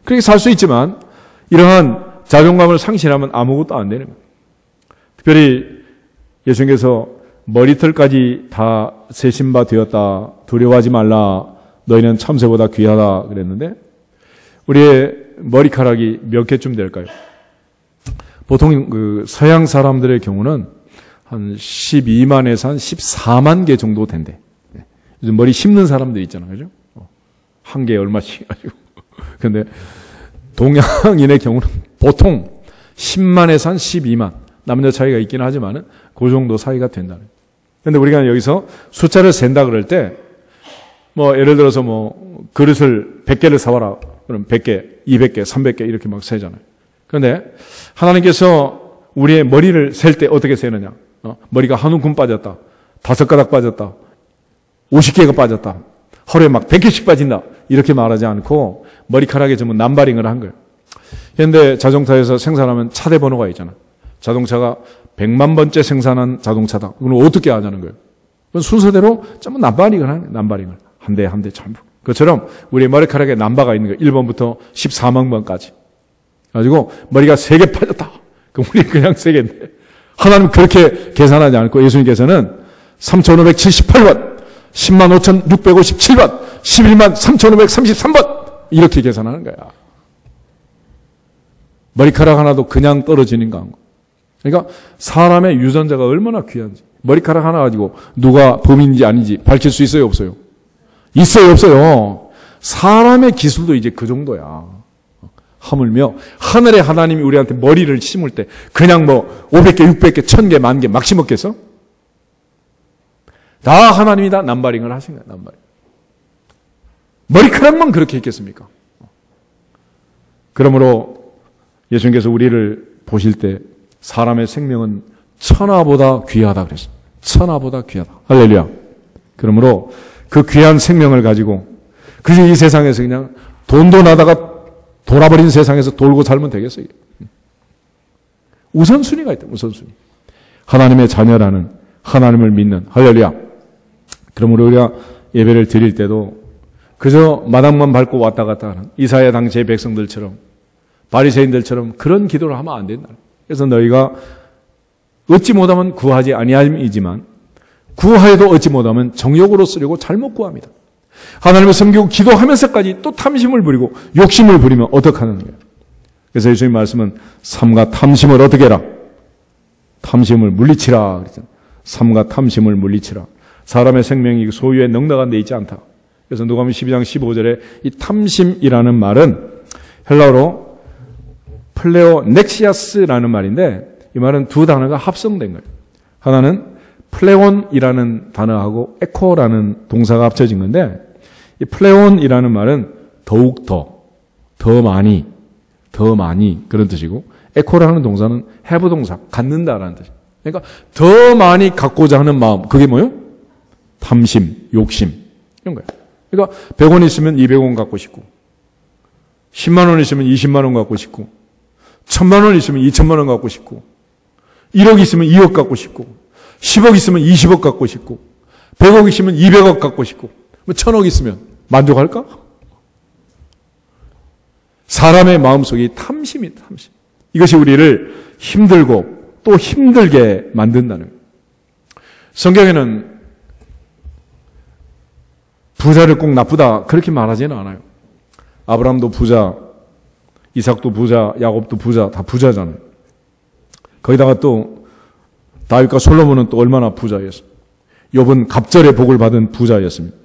그렇게 살 수 있지만 이러한 자존감을 상실하면 아무것도 안 되는 거예요. 특별히 예수님께서 머리털까지 다 세신 바 되었다. 두려워하지 말라. 너희는 참새보다 귀하다 그랬는데 우리의 머리카락이 몇 개쯤 될까요? 보통 그 서양 사람들의 경우는 한 12만에서 한 14만 개 정도 된대. 요즘 머리 심는 사람들 있잖아요. 그죠? 한 개에 얼마씩 해가지고. 근데 동양인의 경우는 보통 10만에서 한 12만. 남녀 차이가 있긴 하지만은 그 정도 사이가 된다는. 근데 우리가 여기서 숫자를 센다 그럴 때, 뭐, 예를 들어서 뭐, 그릇을 100개를 사와라. 그럼 100개, 200개, 300개 이렇게 막 세잖아요. 그런데 하나님께서 우리의 머리를 셀 때 어떻게 세느냐? 머리가 한 움큼 빠졌다. 5가닥 빠졌다. 50개가 빠졌다. 하루에 막 100개씩 빠진다. 이렇게 말하지 않고 머리카락에 전부 남바링을 한 거예요. 그런데 자동차에서 생산하면 차대 번호가 있잖아. 자동차가 100만 번째 생산한 자동차다. 그럼 어떻게 하자는 거예요? 그건 순서대로 전부 남바링을 하는 거예요. 남바링을. 한 대 한 대 전부. 그것처럼 우리 머리카락에 남바가 있는 거예요. 1번부터 14만 번까지. 가지고 머리가 3개 빠졌다. 그럼 우리 그냥 3개인데. 하나님 그렇게 계산하지 않고 예수님께서는 3,578번, 105,657번, 11만 3,533번 이렇게 계산하는 거야. 머리카락 하나도 그냥 떨어지는 거 아니고. 그러니까 사람의 유전자가 얼마나 귀한지. 머리카락 하나 가지고 누가 범인인지 아닌지 밝힐 수 있어요, 없어요? 있어요, 없어요? 사람의 기술도 이제 그 정도야. 하물며 하늘에 하나님이 우리한테 머리를 심을 때 그냥 뭐 500개, 600개, 1000개, 10,000개 막 심었겠어? 다 하나님이 다 남바링을 하신 거야, 남바링. 머리카락만 그렇게 했겠습니까? 그러므로 예수님께서 우리를 보실 때 사람의 생명은 천하보다 귀하다 그랬어요. 천하보다 귀하다. 할렐루야. 그러므로 그 귀한 생명을 가지고 그저 이 세상에서 그냥 돈도 나다가 돌아버린 세상에서 돌고 살면 되겠어요. 우선순위가 있다. 우선순위. 하나님의 자녀라는, 하나님을 믿는. 할렐루야. 그러므로 우리가 예배를 드릴 때도 그저 마당만 밟고 왔다 갔다 하는 이사야 당시의 백성들처럼 바리새인들처럼 그런 기도를 하면 안 된다. 그래서 너희가 얻지 못하면 구하지 아니함이지만 구하여도 얻지 못하면 정욕으로 쓰려고 잘못 구합니다. 하나님을 섬기고 기도하면서까지 또 탐심을 부리고 욕심을 부리면 어떡하는 거예요? 그래서 예수님 말씀은 삼가 탐심을 어떻게 해라? 탐심을 물리치라. 그랬잖아요. 삼가 탐심을 물리치라. 사람의 생명이 소유에 넉넉한 데 있지 않다. 그래서 누가복음 12장 15절에 이 탐심이라는 말은 헬라어로 플레오넥시아스라는 말인데 이 말은 두 단어가 합성된 거예요. 하나는 플레온이라는 단어하고 에코라는 동사가 합쳐진 건데 이 플레온이라는 말은 더욱 더 많이 그런 뜻이고 에코라는 동사는 have 동사, 갖는다라는 뜻이에요. 그러니까 더 많이 갖고자 하는 마음, 그게 뭐예요? 탐심, 욕심 이런 거예요. 그러니까 100원 있으면 200원 갖고 싶고 10만 원 있으면 20만 원 갖고 싶고 1000만 원 있으면 2000만 원 갖고 싶고 1억 있으면 2억 갖고 싶고 10억 있으면 20억 갖고 싶고 100억 있으면 200억 갖고 싶고 1000억 있으면 만족할까? 사람의 마음속에 탐심이다. 탐심. 이것이 우리를 힘들고 또 힘들게 만든다는 거예요. 성경에는 부자를 꼭 나쁘다 그렇게 말하지는 않아요. 아브라함도 부자, 이삭도 부자, 야곱도 부자, 다 부자잖아요. 거기다가 또 다윗과 솔로몬은 또 얼마나 부자였어요. 욥은 갑절의 복을 받은 부자였습니다.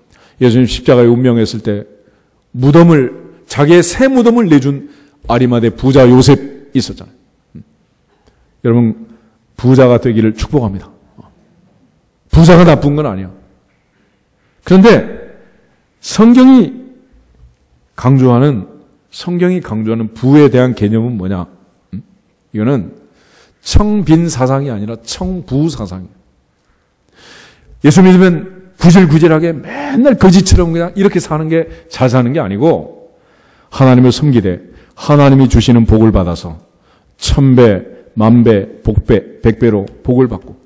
예수님 십자가에 운명했을 때 자기의 새 무덤을 내준 아리마대 부자 요셉 있었잖아요. 여러분 부자가 되기를 축복합니다. 부자가 나쁜 건 아니야. 그런데 성경이 강조하는 부에 대한 개념은 뭐냐? 이거는 청빈 사상이 아니라 청부 사상이에요. 예수 믿으면 구질구질하게 맨날 거지처럼 그냥 이렇게 사는 게 잘 사는 게 아니고 하나님을 섬기되 하나님이 주시는 복을 받아서 1000배, 10,000배, 복배, 100배로 복을 받고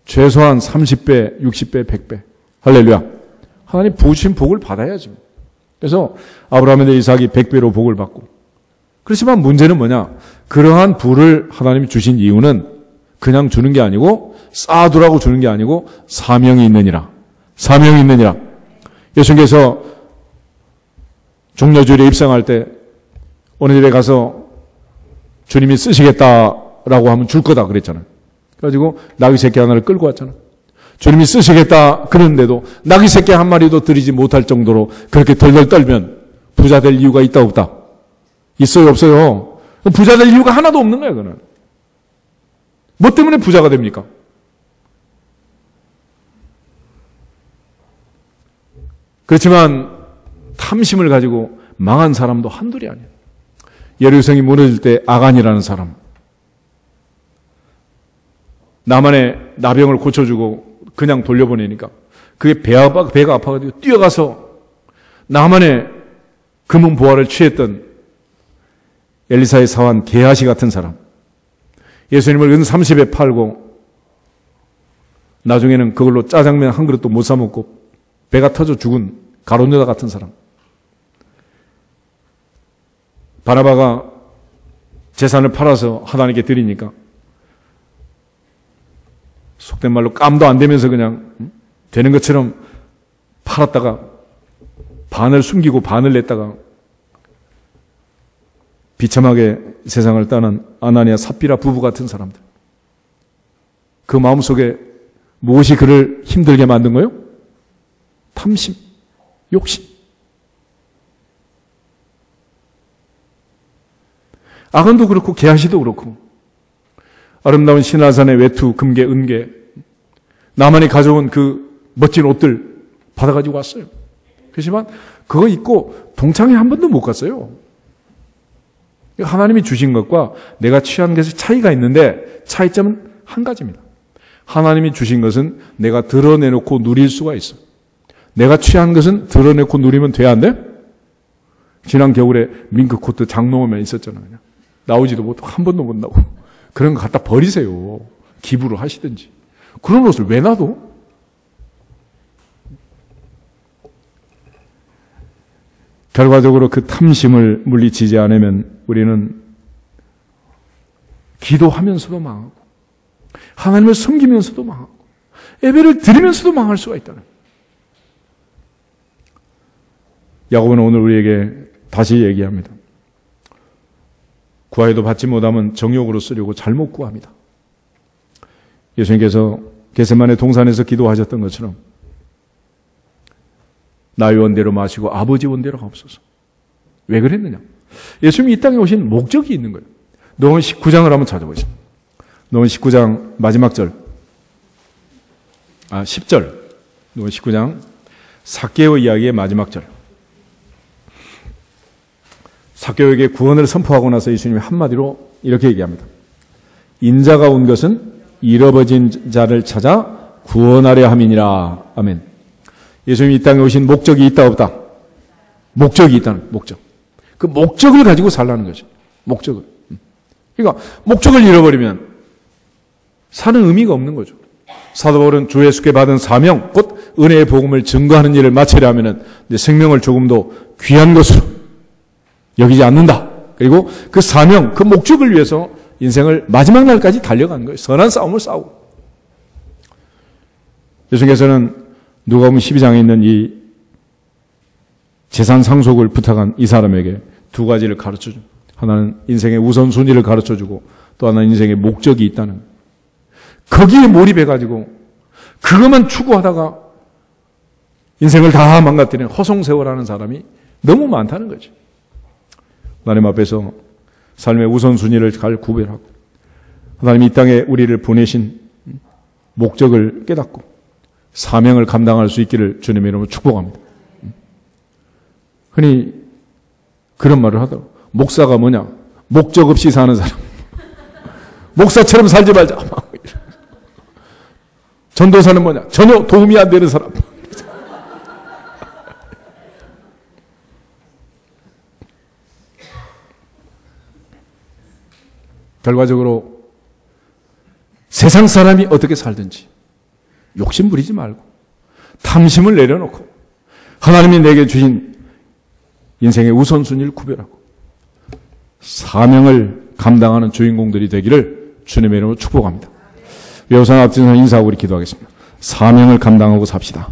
최소한 30배, 60배, 100배. 할렐루야. 하나님 부으신 복을 받아야지. 그래서 아브라함의 이삭이 100배로 복을 받고. 그렇지만 문제는 뭐냐? 그러한 부를 하나님이 주신 이유는 그냥 주는 게 아니고 쌓아두라고 주는 게 아니고 사명이 있느니라. 사명이 있느니라. 예수님께서 종려주일에 입성할 때 어느 집에 가서 주님이 쓰시겠다 라고 하면 줄 거다 그랬잖아요. 그래가지고 나귀 새끼 하나를 끌고 왔잖아요. 주님이 쓰시겠다 그러는데도 나귀 새끼 한 마리도 드리지 못할 정도로 그렇게 덜덜 떨면 부자 될 이유가 있다 없다? 있어요 없어요? 부자 될 이유가 하나도 없는 거예요. 그는 뭐 때문에 부자가 됩니까? 그렇지만 탐심을 가지고 망한 사람도 한둘이 아니에요. 예루살렘이 무너질 때 아간이라는 사람, 나만의 나병을 고쳐주고 그냥 돌려보내니까 그게 배가 아파가지고 뛰어가서 나만의 금은 보화를 취했던 엘리사의 사환 게하시 같은 사람, 예수님을 은 30에 팔고 나중에는 그걸로 짜장면 한 그릇도 못 사 먹고 배가 터져 죽은 가룟유다 같은 사람, 바나바가 재산을 팔아서 하나님께 드리니까 속된 말로 깜도 안 되면서 그냥 되는 것처럼 팔았다가 반을 숨기고 반을 냈다가 비참하게 세상을 떠난 아나니아 삽비라 부부 같은 사람들, 그 마음속에 무엇이 그를 힘들게 만든 거예요? 탐심, 욕심. 아간도 그렇고 게하시도 그렇고 아름다운 시나산의 외투, 금괴, 은괴, 나만이 가져온 그 멋진 옷들 받아가지고 왔어요. 그렇지만 그거 입고 동창회 한 번도 못 갔어요. 하나님이 주신 것과 내가 취한 것의 차이가 있는데 차이점은 한 가지입니다. 하나님이 주신 것은 내가 드러내놓고 누릴 수가 있어. 내가 취한 것은 드러내고 누리면 돼, 안 돼? 지난 겨울에 밍크 코트 장롱에만 있었잖아요. 나오지도 못하고 한 번도 못 나오고. 그런 거 갖다 버리세요. 기부를 하시든지. 그런 옷을 왜 놔둬? 결과적으로 그 탐심을 물리치지 않으면 우리는 기도하면서도 망하고 하나님을 섬기면서도 망하고 예배를 드리면서도 망할 수가 있다는 거예요. 야고보는 오늘 우리에게 다시 얘기합니다. 구하여도 받지 못하면 정욕으로 쓰려고 잘못 구합니다. 예수님께서 겟세마네 동산에서 기도하셨던 것처럼 나의 원대로 마시고 아버지 원대로 가옵소서. 왜 그랬느냐? 예수님이 이 땅에 오신 목적이 있는 거예요. 누가복음 19장을 한번 찾아보시죠. 누가복음 19장 마지막 절, 10절. 누가복음 19장 삭개오 이야기의 마지막 절. 삭개오에게 구원을 선포하고 나서 예수님이 한마디로 이렇게 얘기합니다. 인자가 온 것은 잃어버진 자를 찾아 구원하려 함이니라. 아멘. 예수님이 이 땅에 오신 목적이 있다 없다? 목적이 있다는 목적. 그 목적을 가지고 살라는 거죠. 목적을. 그러니까 목적을 잃어버리면 사는 의미가 없는 거죠. 사도 바울은 주 예수께 받은 사명, 곧 은혜의 복음을 증거하는 일을 마치려 하면은 내 생명을 조금도 귀한 것으로 여기지 않는다. 그리고 그 사명, 그 목적을 위해서 인생을 마지막 날까지 달려가는 거예요. 선한 싸움을 싸우고. 예수님께서는 누가복음 12장에 있는 이 재산 상속을 부탁한 이 사람에게 두 가지를 가르쳐줘. 하나는 인생의 우선순위를 가르쳐주고 또 하나는 인생의 목적이 있다는 거예요. 거기에 몰입해가지고 그것만 추구하다가 인생을 다 망가뜨리는 허송세월하는 사람이 너무 많다는 거죠. 하나님 앞에서 삶의 우선순위를 잘 구별하고 하나님이 이 땅에 우리를 보내신 목적을 깨닫고 사명을 감당할 수 있기를 주님의 이름으로 축복합니다. 흔히 그런 말을 하더라고요. 목사가 뭐냐? 목적 없이 사는 사람. 목사처럼 살지 말자. 전도사는 뭐냐? 전혀 도움이 안 되는 사람. 결과적으로 세상 사람이 어떻게 살든지 욕심 부리지 말고 탐심을 내려놓고 하나님이 내게 주신 인생의 우선순위를 구별하고 사명을 감당하는 주인공들이 되기를 주님의 이름으로 축복합니다. 여호선 앞뒤에서 인사하고 우리 기도하겠습니다. 사명을 감당하고 삽시다.